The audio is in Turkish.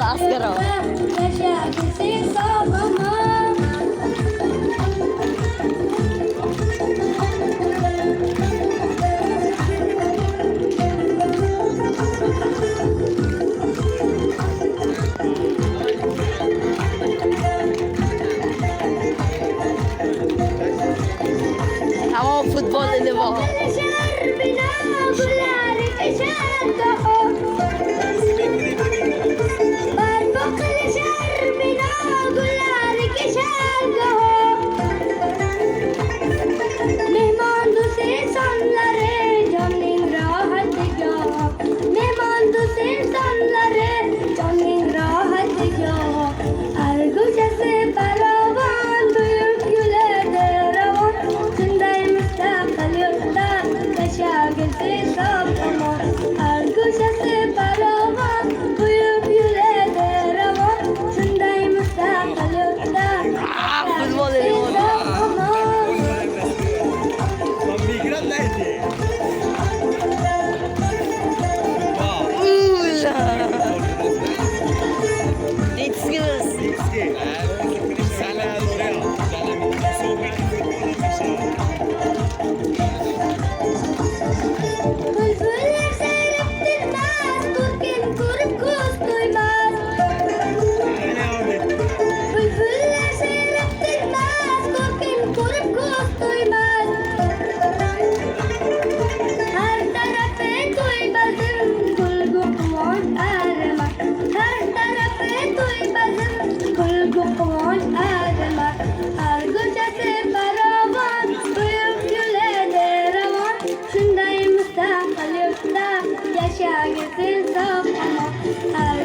askara. Yaşa gitsin sabama. Tamam futbol dedi bu. Futbol dedi bu. Excuse. Bülbüller seyrettirmez, kurken kurup kuş duymaz. Bülbüller seyrettirmez, kurken kurup kuş duymaz. Her tarafı duymazım, kulgu kıvanç ağrıma. Her tarafı duymazım, kulgu kıvanç ağrıma. Her gecesi baravan, duyup güler revan. Şundayım müstakil yurtta, yaşa gitsin sabama. Her